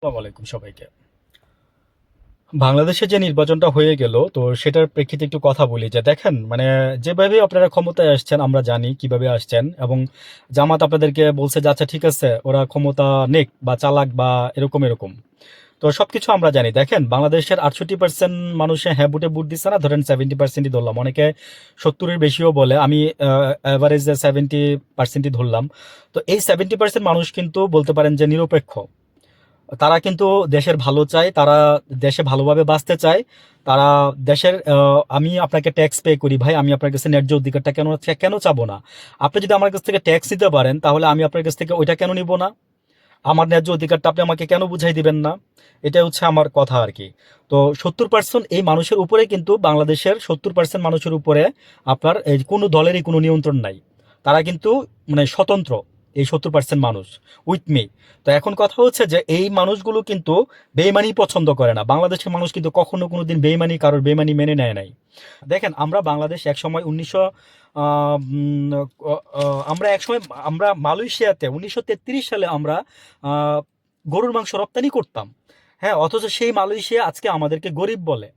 আসসালামু আলাইকুম সবাইকে। বাংলাদেশে যে নির্বাচনটা হয়ে গেল, তো সেটার প্রেক্ষিতে একটু কথা বলি যে দেখেন, মানে যেভাবে আপনারা ক্ষমতায় আসছেন আমরা জানি কিভাবে আসছেন, এবং জামাত আপনাদেরকে বলছে যে আচ্ছা ঠিক আছে ওরা ক্ষমতা নেক বা চালাক বা এরকম এরকম। তো সবকিছু আমরা জানি। দেখেন বাংলাদেশের 68% মানুষে হ্যাঁ বুটে বুট দিচ্ছে না, ধরেন 70%ই ধরলাম, অনেকে 70-এর বেশিও বলে, আমি অ্যাভারেজে 70%ই ধরলাম। তো এই 70% মানুষ কিন্তু বলতে পারেন যে নিরপেক্ষ। তারা কিন্তু দেশের ভালো চায়, তারা দেশে ভালোভাবে বাঁচতে চায়। তারা দেশের আমি আপনাকে ট্যাক্স পে করি ভাই, আমি আপনার কাছে ন্যায্য অধিকারটা কেন কেন চাবো না? আপনি যদি আমার কাছ থেকে ট্যাক্স নিতে পারেন তাহলে আমি আপনার কাছ থেকে ওইটা কেন নিব না? আমার ন্যায্য অধিকারটা আপনি আমাকে কেন বুঝাই দিবেন না? এটা হচ্ছে আমার কথা আর কি। তো 70% এই মানুষের উপরে, কিন্তু বাংলাদেশের 70% মানুষের উপরে আপনার এই কোনো দলেরই কোনো নিয়ন্ত্রণ নাই। তারা কিন্তু মানে স্বতন্ত্র, এই 70% মানুষ, উইথ মি। তো এখন কথা হচ্ছে যে এই মানুষগুলো কিন্তু বেইমানি পছন্দ করে না। বাংলাদেশের মানুষ কিন্তু কখনো কোনোদিন বেইমানি, কারোর বেইমানি মেনে নেয় নাই। দেখেন আমরা বাংলাদেশ একসময় 1900 আমরা একসময় আমরা মালয়েশিয়াতে 1933 সালে আমরা আহ, গরুর মাংস রপ্তানি করতাম। হ্যাঁ, অথচ সেই মালয়েশিয়া আজকে আমাদেরকে গরিব বলে।